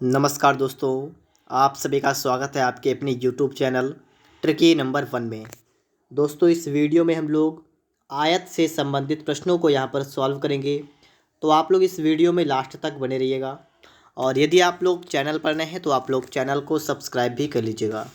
नमस्कार दोस्तों, आप सभी का स्वागत है आपके अपनी यूट्यूब चैनल ट्रिकी नंबर 1 में। दोस्तों, इस वीडियो में हम लोग आयत से संबंधित प्रश्नों को यहाँ पर सॉल्व करेंगे। तो आप लोग इस वीडियो में लास्ट तक बने रहिएगा और यदि आप लोग चैनल पर नए हैं तो आप लोग चैनल को सब्सक्राइब भी कर लीजिएगा।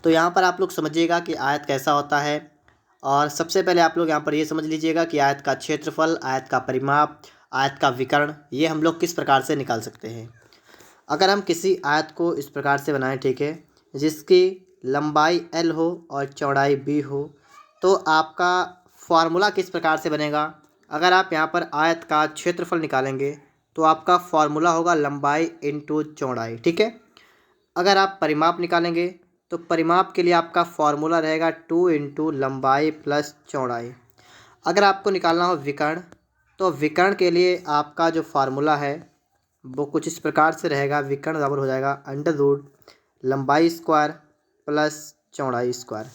तो यहाँ पर आप लोग समझिएगा कि आयत कैसा होता है। और सबसे पहले आप लोग यहाँ पर ये समझ लीजिएगा कि आयत का क्षेत्रफल, आयत का परिमाप, आयत का विकर्ण, ये हम लोग किस प्रकार से निकाल सकते हैं। अगर हम किसी आयत को इस प्रकार से बनाएं, ठीक है, जिसकी लंबाई L हो और चौड़ाई B हो, तो आपका फॉर्मूला किस प्रकार से बनेगा। अगर आप यहाँ पर आयत का क्षेत्रफल निकालेंगे तो आपका फॉर्मूला होगा लंबाई इंटू चौड़ाई, ठीक है। अगर आप परिमाप निकालेंगे तो परिमाप के लिए आपका फॉर्मूला रहेगा 2 इंटू लंबाई प्लस चौड़ाई। अगर आपको निकालना हो विकर्ण, तो विकर्ण के लिए आपका जो फार्मूला है वो कुछ इस प्रकार से रहेगा। विकर्ण बराबर हो जाएगा अंडर रूट लंबाई स्क्वायर प्लस चौड़ाई स्क्वायर।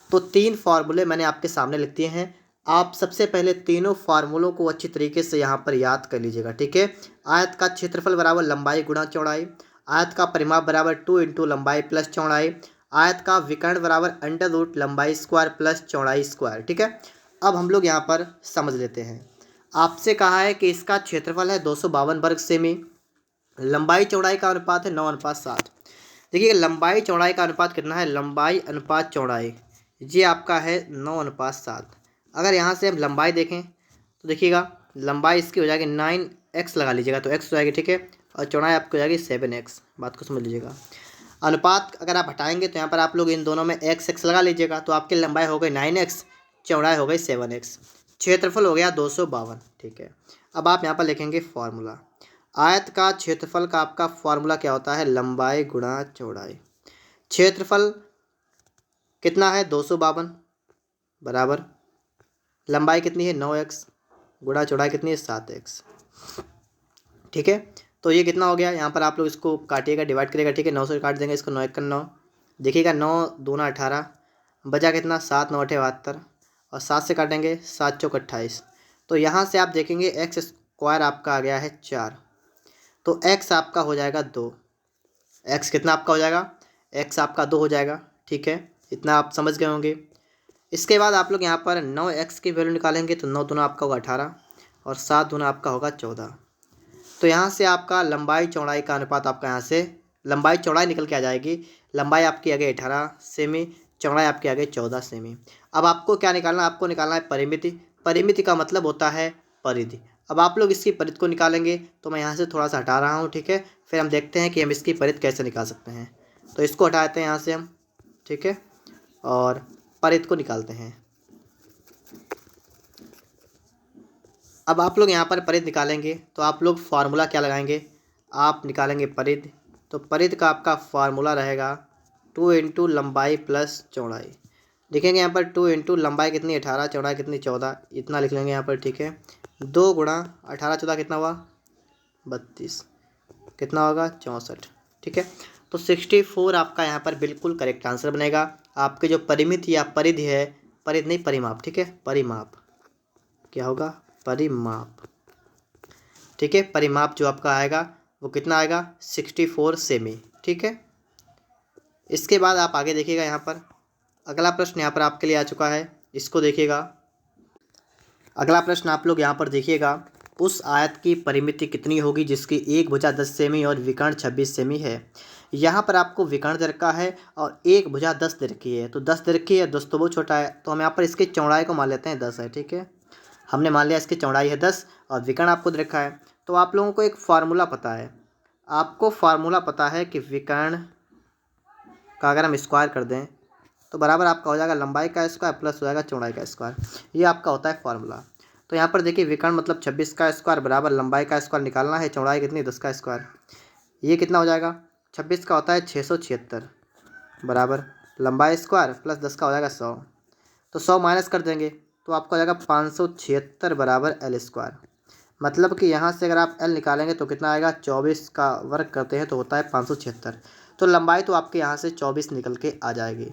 तो 3 फार्मूले मैंने आपके सामने लिख दिए हैं। आप सबसे पहले तीनों फार्मूलों को अच्छी तरीके से यहाँ पर याद कर लीजिएगा, ठीक है। आयत का क्षेत्रफल बराबर लंबाई गुणा चौड़ाई, आयत का परिमाप बराबर 2 इंटू लंबाई प्लस चौड़ाई, आयत का विकर्ण बराबर अंडर रूट लंबाई स्क्वायर प्लस चौड़ाई स्क्वायर, ठीक है। अब हम लोग यहाँ पर समझ लेते हैं। आपसे कहा है कि इसका क्षेत्रफल है 252 वर्ग सेमी, लंबाई चौड़ाई का अनुपात है 9:7। देखिए लंबाई चौड़ाई का अनुपात कितना है, लंबाई अनुपात चौड़ाई, ये आपका है 9:7। अगर यहाँ से हम लंबाई देखें तो देखिएगा लंबाई इसकी हो जाएगी 9x लगा लीजिएगा तो x हो जाएगी, ठीक है, और चौड़ाई आपकी हो जाएगी 7x। बात को समझ लीजिएगा। अनुपात अगर आप हटाएंगे तो यहाँ पर आप लोग इन दोनों में x लगा लीजिएगा तो आपकी लंबाई हो गई 9x, चौड़ाई हो गई 7x, क्षेत्रफल हो गया 252, ठीक है। अब आप यहाँ पर लिखेंगे फॉर्मूला। आयत का क्षेत्रफल का आपका फॉर्मूला क्या होता है, लंबाई गुणा चौड़ाई। क्षेत्रफल कितना है 252 बराबर लंबाई कितनी है 9x गुणा चौड़ाई कितनी है 7x, ठीक है। तो ये कितना हो गया, यहाँ पर आप लोग इसको काटिएगा, डिवाइड करिएगा, ठीक है। 9 से काट देंगे इसको, 9 1 9, देखिएगा 9 दूना 18, बचा कितना 7 9 8 72, और 7 से काटेंगे 7 चौक 28। तो यहाँ से आप देखेंगे एक्स स्क्वायर आपका आ गया है 4, तो x आपका हो जाएगा 2। x कितना आपका हो जाएगा, x आपका 2 हो जाएगा, ठीक है। इतना आप समझ गए होंगे। इसके बाद आप लोग यहाँ पर 9x की वैल्यू निकालेंगे तो 9 दूना आपका होगा 18 और 7 दूना आपका होगा 14। तो यहाँ से आपका लंबाई चौड़ाई का अनुपात आपका यहाँ से लंबाई चौड़ाई निकल के आ जाएगी। लंबाई आपकी आ गई 18 सेमी, चौड़ाई आपकी आ गई 14 सेमी। अब आपको क्या निकालना है, आपको निकालना है परिमिति। परिमिति का मतलब होता है परिधि। अब आप लोग इसकी परिधि को निकालेंगे तो मैं यहाँ से थोड़ा सा हटा रहा हूँ, ठीक है। फिर हम देखते हैं कि हम इसकी परिधि कैसे निकाल सकते हैं। तो इसको हटा देते हैं यहाँ से हम, ठीक है, और परिधि को निकालते हैं। अब आप लोग यहाँ पर परिधि निकालेंगे तो आप लोग फार्मूला क्या लगाएंगे, आप निकालेंगे परिधि। तो परिधि का आपका फार्मूला रहेगा 2 इंटू लंबाई प्लस चौड़ाई। लिखेंगे यहाँ पर 2 इंटू लंबाई कितनी 18, चौड़ाई कितनी 14, इतना लिख लेंगे यहाँ पर, ठीक है। 2 गुणा 18 14 कितना हुआ 32, कितना होगा 64, ठीक है। तो 64 आपका यहाँ पर बिल्कुल करेक्ट आंसर बनेगा। आपके जो परिमिति या परिधि है, परिधि नहीं परिमाप, ठीक है, परिमाप क्या होगा, परिमाप, ठीक है। परिमाप जो आपका आएगा वो कितना आएगा 64 सेमी, ठीक है। इसके बाद आप आगे देखिएगा, यहाँ पर अगला प्रश्न यहाँ पर आपके लिए आ चुका है, इसको देखिएगा। अगला प्रश्न आप लोग यहाँ पर देखिएगा, उस आयत की परिमिति कितनी होगी जिसकी एक भुजा 10 सेमी और विकर्ण 26 सेमी है। यहाँ पर आपको विकर्ण दे रखा है और एक भुजा 10 दे रखी है। तो 10 दे रखी है, 10 तो बहुत छोटा है, तो हम यहाँ पर इसकी चौड़ाई को मान लेते हैं 10 है, ठीक है। हमने मान लिया इसकी चौड़ाई है 10 और विकर्ण आपको दे रखा है। तो आप लोगों को एक फार्मूला पता है, आपको फार्मूला पता है कि विकर्ण का अगर हम स्क्वायर कर दें तो बराबर आपका हो जाएगा लंबाई का स्क्वायर प्लस हो जाएगा चौड़ाई का स्क्वायर। ये आपका होता है फार्मूला। तो यहाँ पर देखिए विकर्ण मतलब 26 का स्क्वायर बराबर लंबाई का स्क्वायर निकालना है, चौड़ाई कितनी 10 का स्क्वायर। ये कितना हो जाएगा, 26 का होता है 676 बराबर लंबाई स्क्वायर प्लस 10 का हो जाएगा 100। तो 100 माइनस कर देंगे तो आपको हो जाएगा 576 बराबर एल स्क्वायर। मतलब कि यहाँ से अगर आप एल निकालेंगे तो कितना आएगा, 24 का वर्ग करते हैं तो होता है 576। तो लंबाई तो आपके यहाँ से 24 निकल के आ जाएगी।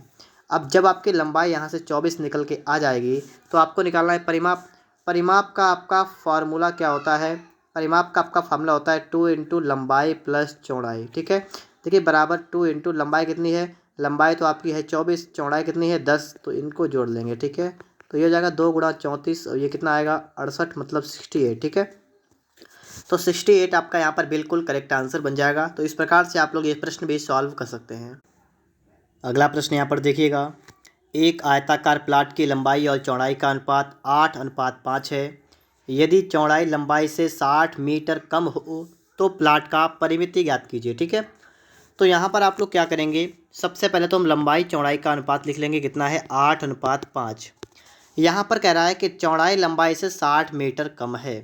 अब जब आपकी लंबाई यहाँ से 24 निकल के आ जाएगी तो आपको निकालना है परिमाप। परिमाप का आपका फार्मूला क्या होता है, परिमाप का आपका फार्मूला होता है 2 इंटू लंबाई प्लस चौड़ाई। ठीक है, देखिए बराबर 2 इंटू लंबाई कितनी है, लंबाई तो आपकी है 24, चौड़ाई कितनी है 10, तो इनको जोड़ लेंगे। ठीक है, तो ये हो जाएगा 2 गुणा 34 और ये कितना आएगा 68, मतलब 68। ठीक है, तो 68 आपका यहाँ पर बिल्कुल करेक्ट आंसर बन जाएगा। तो इस प्रकार से आप लोग ये प्रश्न भी सॉल्व कर सकते हैं। अगला प्रश्न यहाँ पर देखिएगा, एक आयताकार प्लाट की लंबाई और चौड़ाई का अनुपात 8:5 है। यदि चौड़ाई लंबाई से 60 मीटर कम हो तो प्लाट का परिमिति ज्ञात कीजिए। ठीक है, तो यहाँ पर आप लोग क्या करेंगे, सबसे पहले तो हम लंबाई चौड़ाई का अनुपात लिख लेंगे, कितना है 8:5। यहाँ पर कह रहा है कि चौड़ाई लंबाई से 60 मीटर कम है,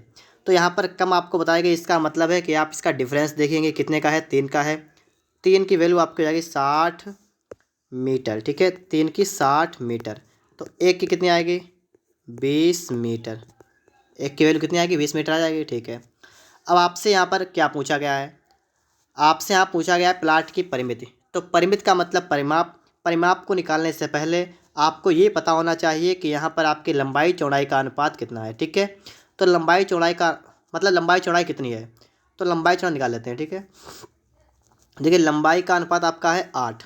तो यहाँ पर कम आपको बताएगा, इसका मतलब है कि आप इसका डिफरेंस देखेंगे कितने का है, 3 का है। 3 की वैल्यू आपकी हो जाएगी 60 मीटर। ठीक है, 3 की 60 मीटर, तो एक की कितनी आएगी 20 मीटर, एक की वैल्यू कितनी आएगी 20 मीटर आ जाएगी। ठीक है, अब आपसे यहाँ पर क्या पूछा गया है, आपसे यहाँ पूछा गया है प्लाट की परिमिति। तो परिमिति का मतलब परिमाप, परिमाप को निकालने से पहले आपको ये पता होना चाहिए कि यहाँ पर आपकी लंबाई चौड़ाई का अनुपात कितना है। ठीक है, तो लंबाई चौड़ाई का मतलब लंबाई चौड़ाई कितनी है, तो लंबाई चौड़ाई निकाल लेते हैं। ठीक है, देखिए लंबाई का अनुपात आपका है 8,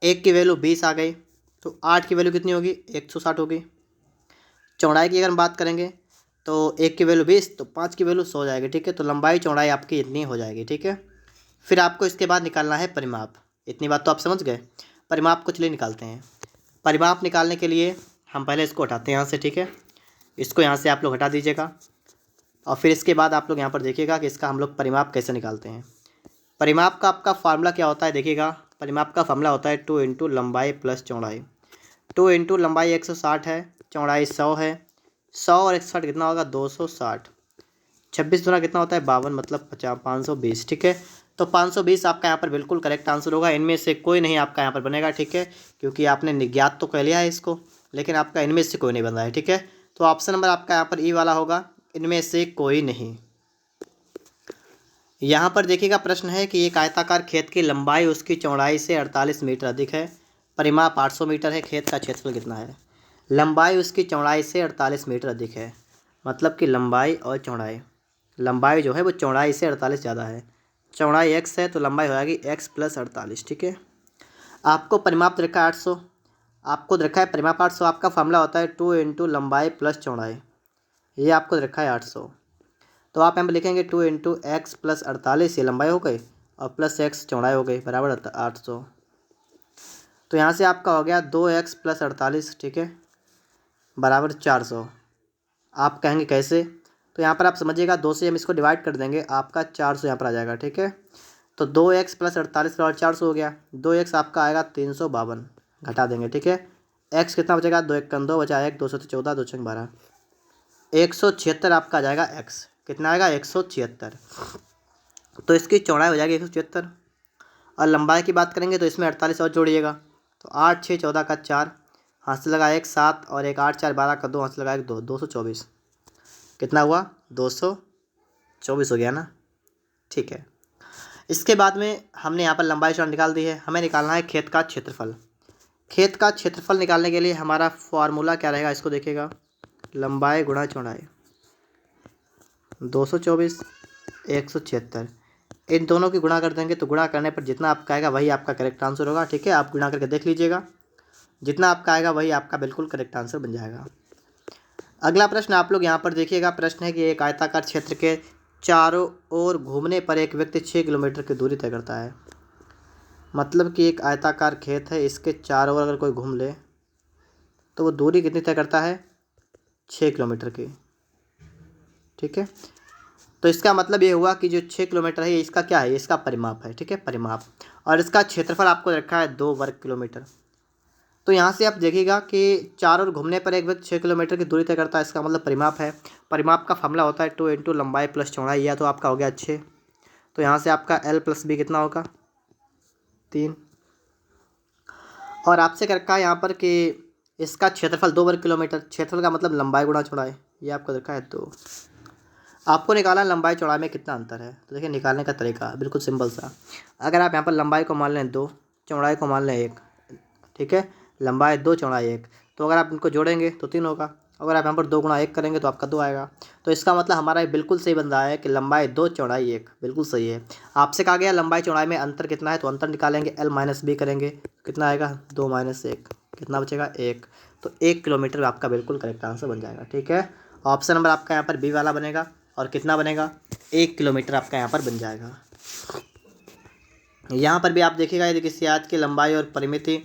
एक की वैल्यू 20 आ गई, तो 8 की वैल्यू कितनी होगी 160 होगी। चौड़ाई की अगर हम बात करेंगे तो एक की वैल्यू 20, तो 5 की वैल्यू 100 हो जाएगी। ठीक है, तो लंबाई चौड़ाई आपकी इतनी हो जाएगी। ठीक है, फिर आपको इसके बाद निकालना है परिमाप। इतनी बात तो आप समझ गए, परिमाप को चलिए निकालते हैं। परिमाप निकालने के लिए हम पहले इसको हटाते हैं यहाँ से। ठीक है, इसको यहाँ से आप लोग हटा दीजिएगा और फिर इसके बाद आप लोग यहाँ पर देखिएगा कि इसका हम लोग परिमाप कैसे निकालते हैं। परिमाप का आपका फार्मूला क्या होता है, देखिएगा परिमाप का फार्मूला होता है 2 इंटू लंबाई प्लस चौड़ाई। 2 इंटू लंबाई 160 है, चौड़ाई 100 है, 100 और 160 कितना होगा 260, 26 गुना कितना होता है 52, मतलब 520। ठीक है, तो 520 आपका यहाँ पर बिल्कुल करेक्ट आंसर होगा, इनमें से कोई नहीं आपका यहाँ पर बनेगा। ठीक है, क्योंकि आपने निज्ञात तो कह लिया है इसको, लेकिन आपका इनमें से कोई नहीं बन रहा है। ठीक है, तो ऑप्शन नंबर आपका यहाँ पर ई वाला होगा, इनमें से कोई नहीं। यहाँ पर देखिएगा प्रश्न है कि एक आयताकार खेत की लंबाई उसकी चौड़ाई से 48 मीटर अधिक है, परिमाप 800 मीटर है, खेत का क्षेत्रफल कितना है। लंबाई उसकी चौड़ाई से 48 मीटर अधिक है, मतलब कि लंबाई और चौड़ाई, लंबाई जो है वो चौड़ाई से 48 ज़्यादा है, चौड़ाई x है तो लंबाई हो जाएगी x प्लस 48। ठीक है, आपको परिमाप दे रखा है 800, आपको दे रखा है परिमाप 800, आपका फार्मूला होता है 2 इंटू लंबाई प्लस चौड़ाई, ये आपको दे रखा है 800, तो आप यहाँ पर लिखेंगे 2 इंटू एक्स प्लस 48, ये लंबाई हो गई और प्लस x चौड़ाई हो गई, बराबर 800। तो यहाँ से आपका हो गया 2x प्लस 48। ठीक है, बराबर 400। आप कहेंगे कैसे, तो यहाँ पर आप समझिएगा 2 से हम इसको डिवाइड कर देंगे, आपका 400 यहाँ पर आ जाएगा। ठीक है, तो 2x प्लस 48 बराबर 400 हो गया, 2x आपका आएगा 352, घटा देंगे। ठीक है, x कितना बचेगा 2 1 2 बचा 1, 2 14 2 6 12, 176 आपका आ जाएगा x, कितना आएगा 176, तो इसकी चौड़ाई हो जाएगी 176। और लंबाई की बात करेंगे तो इसमें 48 और जोड़िएगा, तो 8 6 14 का 4, हाथ से लगा 1 7 और 1 8 4 12 का 2, हाथ से लगा 1 2, 224, कितना हुआ 224 हो गया ना। ठीक है, इसके बाद में हमने यहाँ पर लंबाई चौड़ाई निकाल दी है, हमें निकालना है खेत का क्षेत्रफल। खेत का क्षेत्रफल निकालने के लिए हमारा फॉर्मूला क्या रहेगा, इसको देखिएगा, लंबाई गुणा चौड़ाई, 224 176, इन दोनों की गुणा कर देंगे, तो गुणा करने पर जितना आपका आएगा वही आपका करेक्ट आंसर होगा। ठीक है, आप गुणा करके देख लीजिएगा, जितना आपका आएगा वही आपका बिल्कुल करेक्ट आंसर बन जाएगा। अगला प्रश्न आप लोग यहाँ पर देखिएगा, प्रश्न है कि एक आयताकार क्षेत्र के चारों ओर घूमने पर एक व्यक्ति 6 किलोमीटर की दूरी तय करता है, मतलब कि एक आयताकार खेत है, इसके चारों ओर अगर कोई घूम ले तो वो दूरी कितनी तय करता है 6 किलोमीटर की। ठीक है, तो इसका मतलब ये हुआ कि जो 6 किलोमीटर है ये इसका क्या है, इसका परिमाप है। ठीक है, परिमाप, और इसका क्षेत्रफल आपको रखा है 2 वर्ग किलोमीटर। तो यहाँ से आप देखिएगा कि चारों ओर घूमने पर एक व्यक्ति 6 किलोमीटर की दूरी तय करता है, इसका मतलब परिमाप है। परिमाप का फार्मूला होता है 2 इंटू लंबाई प्लस चौड़ाई, या तो आपका हो गया 6, तो यहाँ से आपका l प्लस b कितना होगा 3, और आपसे कर रखा है यहाँ पर कि इसका क्षेत्रफल 2 वर्ग किलोमीटर, क्षेत्रफल का मतलब लंबाई गुणा चौड़ाई, ये आपको रखा है 2। आपको निकालना लंबाई चौड़ाई में कितना अंतर है, तो देखिए निकालने का तरीका बिल्कुल सिंपल सा, अगर आप यहाँ पर लंबाई को मान लें 2, चौड़ाई को मान लें 1, ठीक है, लंबाई 2 चौड़ाई 1, तो अगर आप इनको जोड़ेंगे तो 3 होगा। अगर आप यहाँ पर 2 गुणा 1 करेंगे तो आपका 2 आएगा। तो इसका मतलब हमारा ये बिल्कुल सही बन रहा है कि लंबाई 2 चौड़ाई 1, बिल्कुल सही है। आपसे कहा गया लंबाई चौड़ाई में अंतर कितना है, तो अंतर निकालेंगे L माइनस बी करेंगे, कितना आएगा 2 माइनस 1, कितना बचेगा 1। तो 1 किलोमीटर आपका बिल्कुल करेक्ट आंसर बन जाएगा। ठीक है, ऑप्शन नंबर आपका यहाँ पर बी वाला बनेगा। और कितना बनेगा, 1 किलोमीटर आपका यहाँ पर बन जाएगा। यहाँ पर भी आप देखिएगा, यदि किसी आयत की लंबाई और परिमिति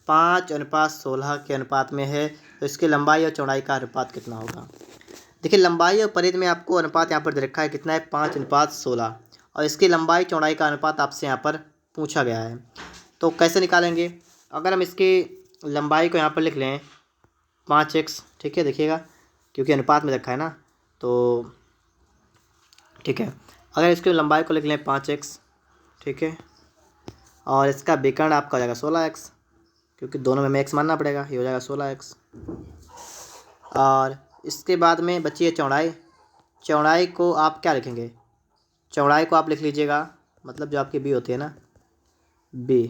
5:16 के अनुपात में है तो इसकी लंबाई और चौड़ाई का अनुपात कितना होगा। देखिए लंबाई और परिधि में आपको अनुपात यहाँ पर दे रखा है, कितना है 5:16, और इसकी लंबाई चौड़ाई का अनुपात आपसे यहाँ पर पूछा गया है। तो कैसे निकालेंगे, अगर हम इसकी लंबाई को यहाँ पर लिख लें 5x, ठीक है, देखिएगा क्योंकि अनुपात में रखा है ना, तो ठीक है, अगर इसकी लंबाई को लिख लें 5x, ठीक है, और इसका विकर्ण आपका हो जाएगा 16x, क्योंकि दोनों में हमें x मानना पड़ेगा, ये हो जाएगा 16x। और इसके बाद में बची है चौड़ाई। चौड़ाई को आप क्या लिखेंगे, चौड़ाई को आप लिख लीजिएगा, मतलब जो आपकी b होती है ना, b,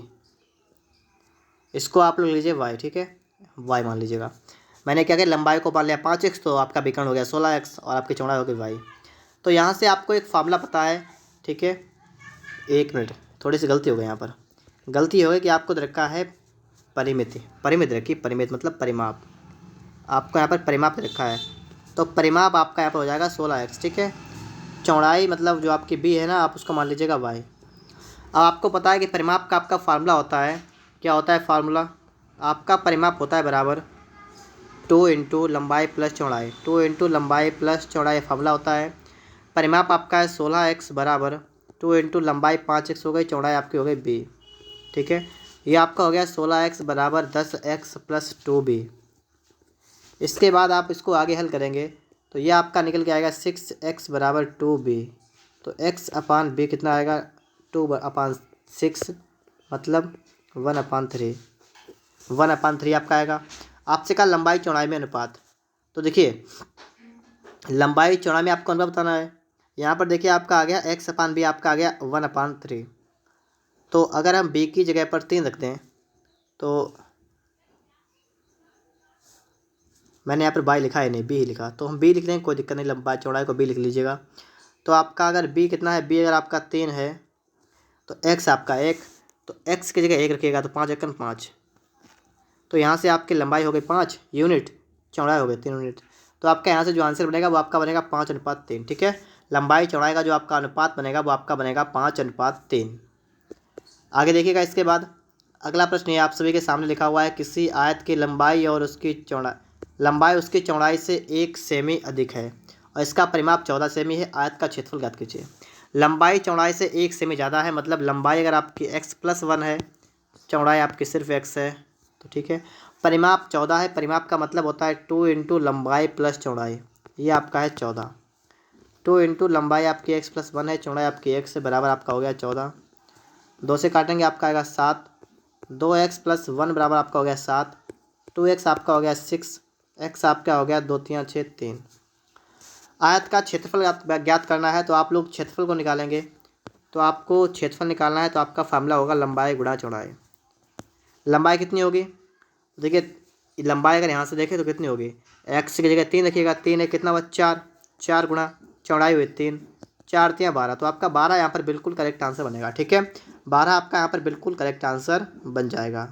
इसको आप लोग लीजिए y, ठीक है, y मान लीजिएगा। मैंने क्या किया, लंबाई को मान लिया 5x, तो आपका विकर्ण हो गया 16x और आपकी चौड़ाई हो गई y। तो यहाँ से आपको एक फार्मूला पता है, ठीक है, 1 मिनट, थोड़ी सी गलती हो गई यहाँ पर, गलती हो गई कि आपको रखा है परिमिति, परिमित रखी, परिमित मतलब परिमाप, आपको यहाँ पर परिमाप रखा है, तो परिमाप आपका यहाँ पर हो जाएगा 16x, ठीक है। चौड़ाई मतलब जो आपकी b है ना, आप उसको मान लीजिएगा y। अब आपको पता है कि परिमाप का आपका फार्मूला होता है, क्या होता है फार्मूला, आपका परिमाप होता है बराबर 2 इंटू लंबाई प्लस चौड़ाई, 2 इंटू लंबाई प्लस चौड़ाई फार्मूला होता है। परिमाप आपका है 16x बराबर 2 इंटू लंबाई 5x हो गई, चौड़ाई आपकी हो गई b, ठीक है। ये आपका हो गया 16x बराबर 10x प्लस 2b। इसके बाद आप इसको आगे हल करेंगे तो ये आपका निकल के आएगा 6x बराबर 2b। तो x अपान b कितना आएगा, 2/6, मतलब 1/3, 1/3 आपका आएगा। आपसे कहा लंबाई चौड़ाई में अनुपात, तो देखिए लंबाई चौड़ाई में आपको अनुपात बताना है। यहाँ पर देखिए आपका आ गया x अपान b, आपका आ गया 1/3। तो अगर हम b की जगह पर 3 रखते हैं, तो मैंने यहाँ पर y लिखा है नहीं, b ही लिखा, तो हम b लिख लेंगे, कोई दिक्कत नहीं, लंबाई चौड़ाई को b लिख लीजिएगा। तो आपका अगर b कितना है, b अगर आपका 3 है तो x आपका 1, तो x की जगह 1 रखिएगा, तो 5 एकम 5, तो यहाँ से आपकी लंबाई हो गई 5 यूनिट, चौड़ाई हो गई 3 यूनिट। तो आपका यहाँ से जो आंसर बनेगा वो आपका बनेगा 5:3, ठीक है। लंबाई चौड़ाई का जो आपका अनुपात बनेगा वो आपका बनेगा 5:3। आगे देखिएगा, इसके बाद अगला प्रश्न ये आप सभी के सामने लिखा हुआ है, किसी आयत की लंबाई और उसकी उसकी चौड़ाई से 1 सेमी अधिक है और इसका परिमाप 14 सेमी है, आयत का क्षेत्रफल ज्ञात कीजिए। लंबाई चौड़ाई से 1 सेमी ज़्यादा है, मतलब लंबाई अगर आपकी x+1 है, चौड़ाई आपकी सिर्फ x है, तो ठीक है। परिमाप 14 है, परिमाप का मतलब होता है 2 इंटू लंबाई प्लस चौड़ाई, ये आपका है 14। 2 इंटू लंबाई आपकी x+1 है, चौड़ाई आपकी x से बराबर आपका हो गया 14। 2 से काटेंगे आपका आएगा 7, 2x+1 बराबर आपका हो गया 7, 2x आपका हो गया 6, x आपका हो गया 2 3 6 3। आयत का क्षेत्रफल ज्ञात करना है, तो आप लोग क्षेत्रफल को निकालेंगे। तो आपको क्षेत्रफल निकालना है तो आपका फार्मूला होगा लंबाई गुणा चौड़ाई। लंबाई कितनी होगी, देखिए लंबाई अगर यहाँ से देखें तो कितनी होगी, x की जगह 3 रखिएगा, 3 है कितना हुआ 4, 4 गुणा चौड़ाई हुई 3, 4 3 12, तो आपका 12 यहाँ पर बिल्कुल करेक्ट आंसर बनेगा, ठीक है। 12 आपका यहाँ पर बिल्कुल करेक्ट आंसर बन जाएगा।